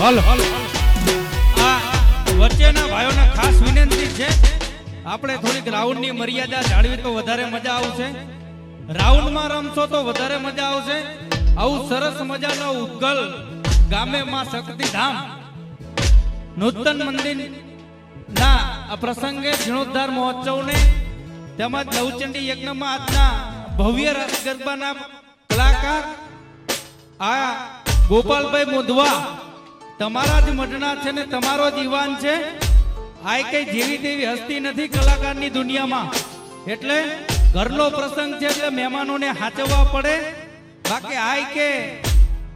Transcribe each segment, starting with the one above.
હલ આ વચ્ચે બંનેના ભાઈઓને ખાસ વિનંતી છે, આપણે થોડીક રાઉન્ડની મર્યાદા જાળવી તો વધારે મજા આવશે. રાઉન્ડમાં રમશો તો વધારે મજા આવશે. આવું સરસ મજાનો ઉદ્ગલ ગામે માં શક્તિધામ નૂતન મંદિર ના આ પ્રસંગે જીર્ણોદ્ધાર મહોત્સવને તેમજ નવચંડી યજ્ઞમાં આજના ભવ્ય રાસ ગરબાના કલાકાર આ ગોપાલભાઈ મોધવા તમારા જ મઢના છે ને તમારો જ યુવાન છે. આ કઈ જેવી તેવી હસ્તી નથી કલાકારની દુનિયામાં, એટલે ઘરનો પ્રસંગ છે એટલે મહેમાનોને હાચવવા પડે. બાકી આ કે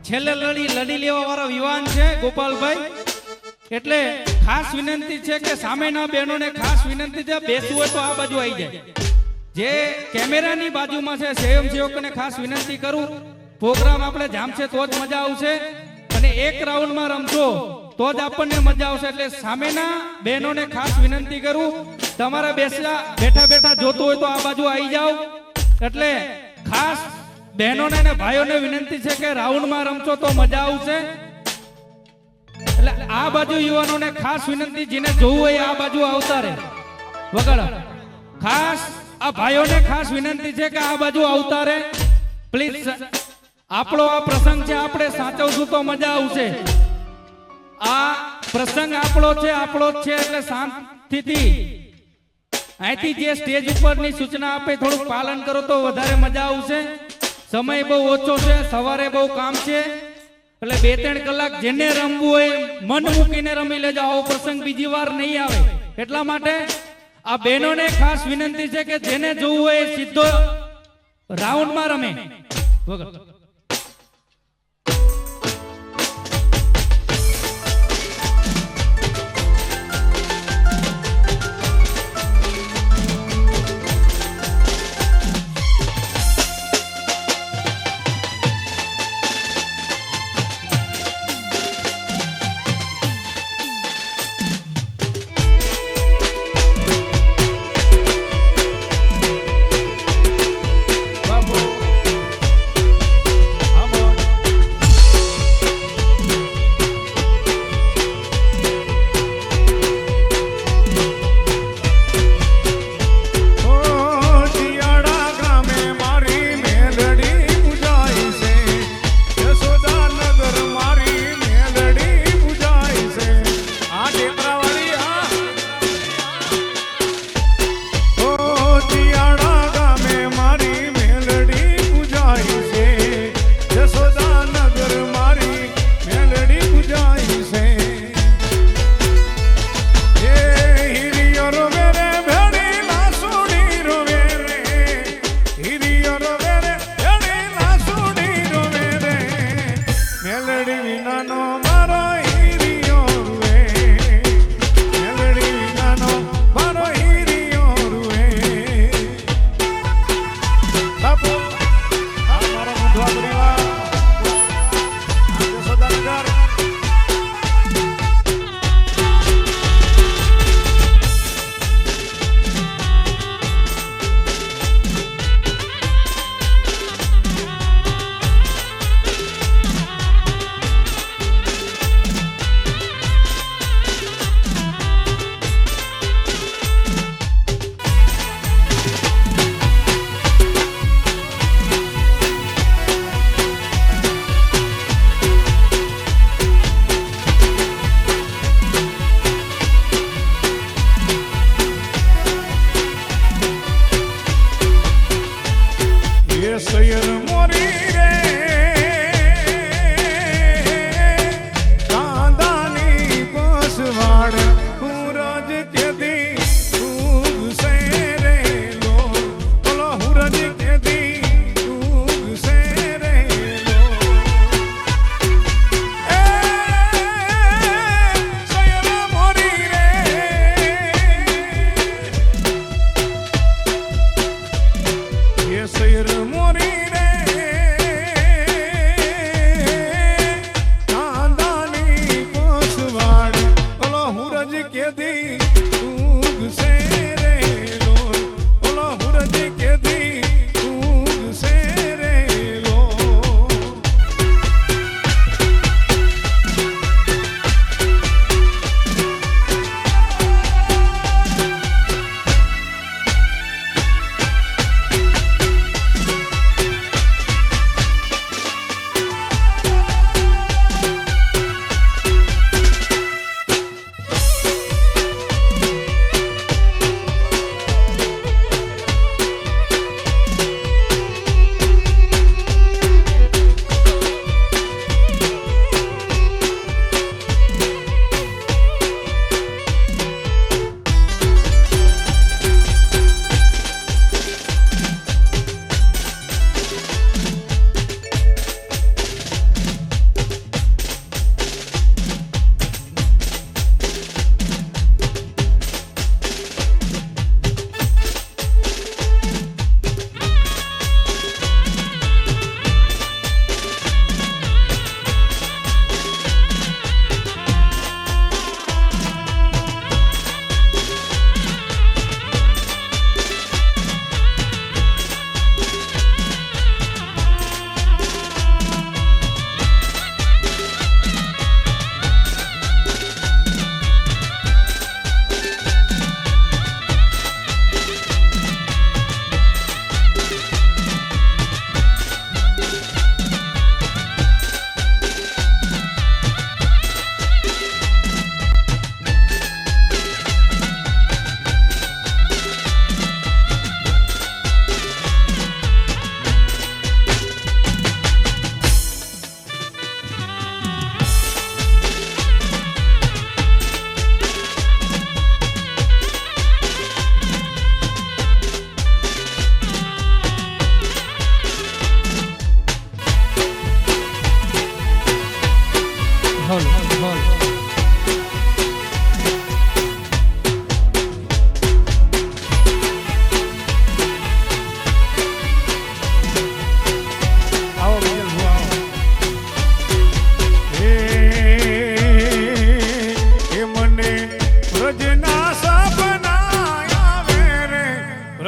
છેલ્લે લડી લેવા વાળો યુવાન છે ગોપાલભાઈ, એટલે ખાસ વિનંતી છે કે સામેના બહેનોને ખાસ વિનંતી છે, બેસવું હોય તો આ બાજુ આવી જાય. જે કેમેરાની બાજુમાં છે સ્વયંસેવકોને ખાસ વિનંતી કરું, પ્રોગ્રામ આપણે જામશે તો જ મજા આવશે અને એક રાઉન્ડમાં રમશો તો જ આપણને મજા આવશે. એટલે સામેના બહેનોને ખાસ વિનંતી કરું, તમારે બેઠા બેઠા જોતું હોય તો આ બાજુ આવી જાઓ. એટલે ખાસ બહેનોને અને ભાઈઓને વિનંતી છે કે રાઉન્ડમાં રમશો તો મજા આવશે. એટલે આ બાજુ યુવાનોને ખાસ વિનંતી, જેને જોવું હોય આ બાજુ આવતા રહે વગર. ખાસ આ ભાઈઓને ખાસ વિનંતી છે કે આ બાજુ આવતા રહે પ્લીઝ. આપણો આ પ્રસંગ છે, આપણે સાચવશું તો મજા આવશે. આ પ્રસંગ આપણો છે જ છે, એટલે શાંતિથી અહીંથી જે સ્ટેજ ઉપરની સૂચના આપે થોડુંક પાલન કરો તો વધારે મજા આવશે. સમય બહુ ઓછો છે, સવારે બહુ કામ છે, એટલે 2-3 કલાક જેને રમવું હોય મન મૂકીને રમી લેજો. આવો પ્રસંગ બીજી વાર નહીં આવે. એટલા માટે આ બહેનોને ખાસ વિનંતી છે કે જેને જોવું હોય સીધો રાઉન્ડમાં રમે વગર.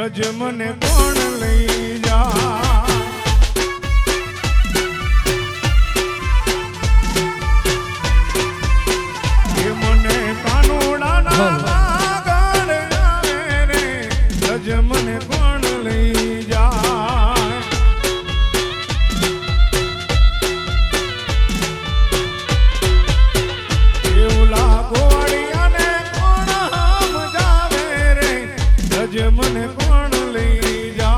રજ મને કોણ લઈ જા એ મને કાનુડાના ગાળ આવે રે રજ મને કોણ લઈ જા એવલા ગોળિયાને કોણ સમજાવે રે રજ મને કોણ લઈ જા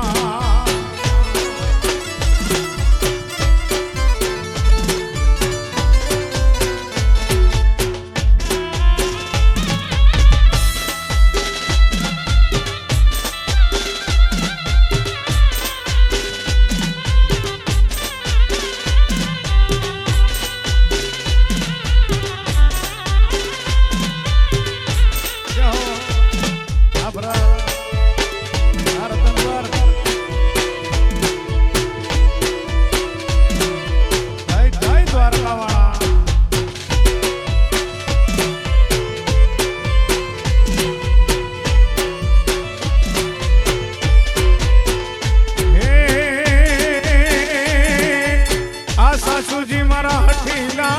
સાસુજી મારા હઠીલા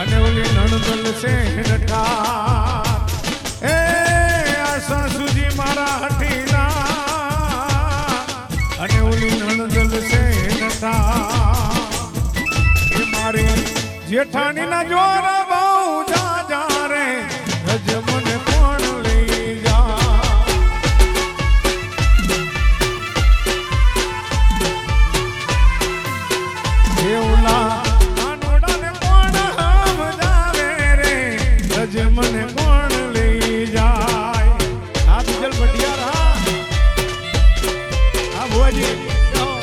અને ઓલી નણદલ છે નઠા એ આ સાસુજી મારા હઠીલા અને ઓલી નણદલ છે નઠા એ મારી જેઠાણી ના જોર બહુ જા રે રજ મને કોણ લઈ જા એવલા કાનુડાને કોણ સમજાવે રે રજ મને કોણ લઈ જાય આ બીજલ ભટિયારા આ ભુવાજી જાઓ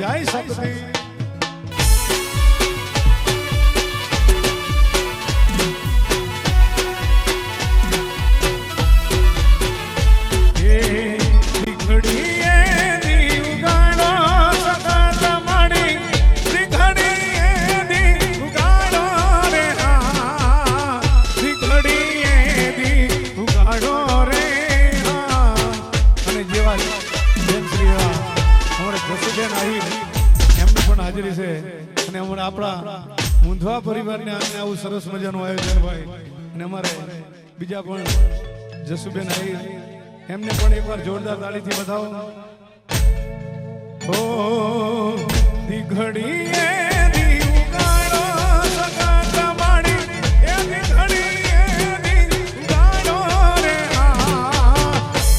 જય શક્તિ હાજરી છે અને અમારા આપણા મુંધવા પરિવારને આવું સરસ મજાનું આયોજન હોય અને અમારે બીજા પણ જસુબેન આહિર એમને પણ એકવાર જોરદાર તાળીથી બતાવો ઓ દીઘડીએ દી ઉગાડો સગા તમાડી એ દીઘડીએ દી ઉગાડો રે આ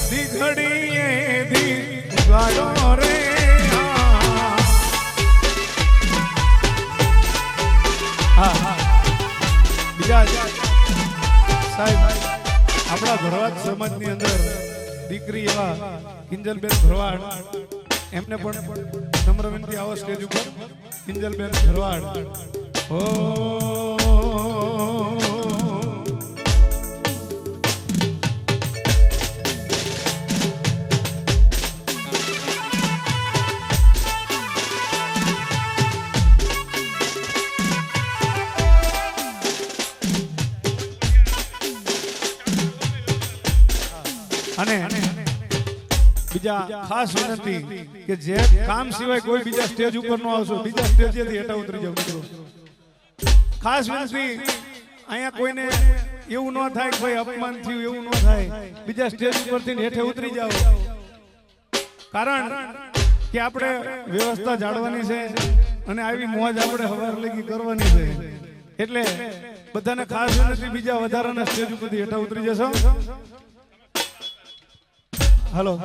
દીઘડીએ દી ઉગાડો રે સાહેબ આપણા ભરવાડ સમાજની અંદર દીકરી એવા કિંજલબેન ભરવાડ એમને પણ નમ્ર વિનંતી આવો સ્ટેજ ઉપર કિંજલબેન ભરવાડ ઓ અને બીજા ખાસ વિનંતી કે જે કામ સિવાય કોઈ બીજા સ્ટેજ ઉપર ન આવશો બીજા સ્ટેજેથી હેઠા ઉતરી જાવ મિત્રો ખાસ વિનંતી અહીંયા કોઈને એવું ન થાય કે ભાઈ અપમાન થયું એવું ન થાય બીજા સ્ટેજ ઉપરથી હેઠે ઉતરી જાવ કારણ કે આપણે વ્યવસ્થા જાળવવાની છે અને આવી મોજ આપણે હવાર લગી કરવાની છે એટલે બધાને ખાસ વિનંતી બીજા વધારાના સ્ટેજ ઉપરથી હેઠા ઉતરી જશો हेलो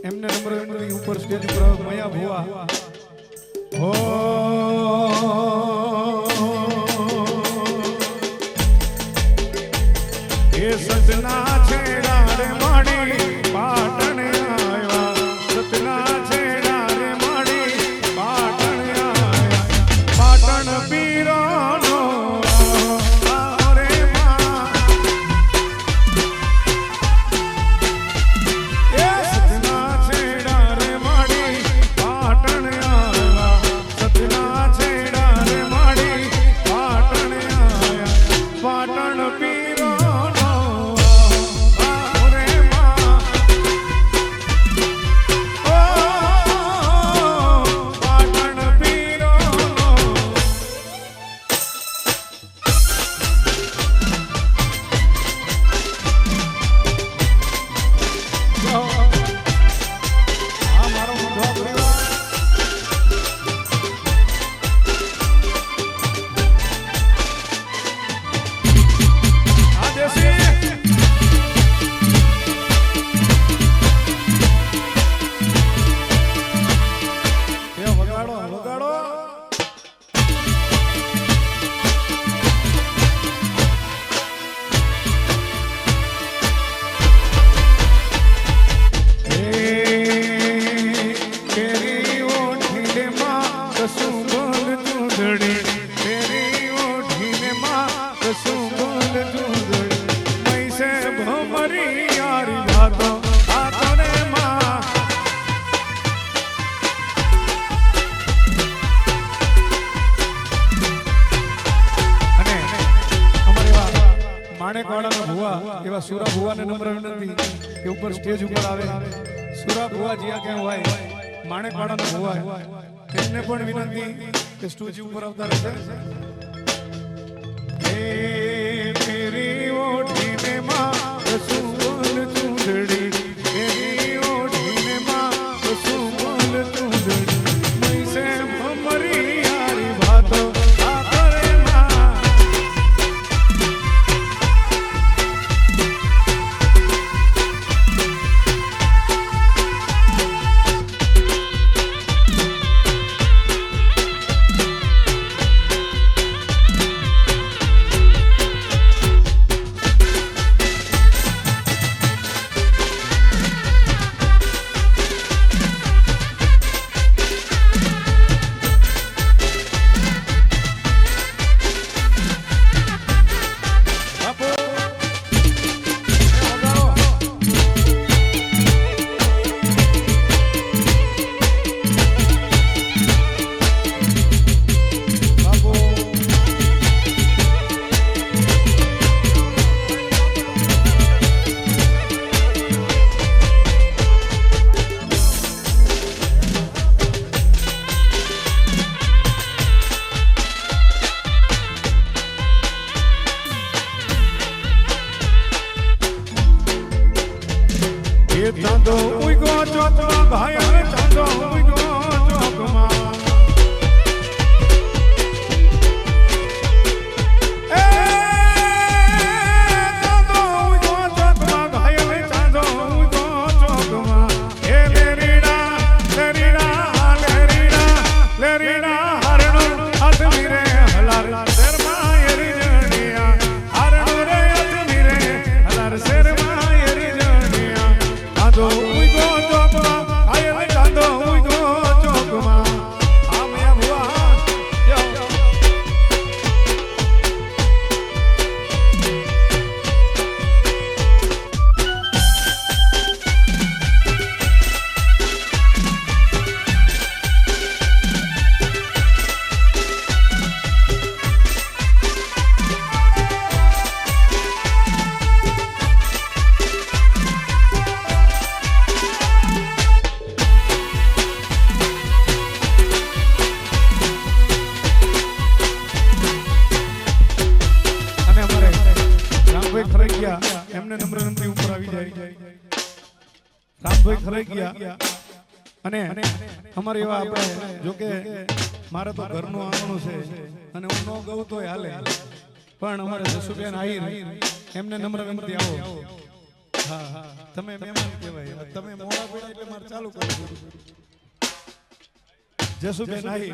એમને નમ્ર વિનંતી ઉપર સ્ટેજ ઉપર આવે મયા ભુવા હો એ સજના છેડા રે માડી પાટણ આવ્યા સજના છેડા રે માડી પાટણ આવ્યા પાટણ પીરાનો રે માં એ સજના છેડા રે માડી પાટણ આવ્યા સજના છેડા રે માડી પાટણ આવ્યા પાટણ પીરાનો માણેકવાડાના ભુવા એવા સુરા ભુવાને નમ્ર વિનંતી કે ઉપર સ્ટેજ ઉપર આવે સુરા ભુવા જ્યાં ક્યાં હોય માણેકવાડાના ભુવા એમને પણ વિનંતી કે સ્ટેજ ઉપર આવતા રહેશે એ તેરી ઓઠીને માં સુમલ ચૂંદડી તેરી ઓઠીને માં સુમલ ચૂંદડી મૈસે ભમરી યારી ભાતો ચાંદો ઉઈગો ચોકમાં ભાઈ ચાંદો ઉઈગો ચોકમાં એ ચાંદો ઉઈગો ચોકમાં ભાઈ ચાંદો ઉઈગો ચોકમાં એ લેરીડા લેરીડા લેરીડા લેરીડા હરણો હાથ મીરે હલાર શર્મા એરી જણિયા હરણો રે હાથ મીરે હલાર શર્મા એરી જણિયા ચાંદો ઉઈગો ચોકમાં આયે ચાંદો ઉઈગો ચોકમાં આમે ભુવા એમને નમ્ર વિનંતી ઉપર આવી જાય રામભાઈ ખરેકિયા અને અમારે એવા આપણે જો કે મારે તો ઘરનું આંગણું છે અને હું ન ગઉં તોય હાલે પણ અમારે જસુબેન આહીર એમને નમ્ર વિનંતી આવો હા તમે મહેમાન કહેવાય તમે મોડા પડ્યા એટલે મારે ચાલુ કરવું જસુબેન આહી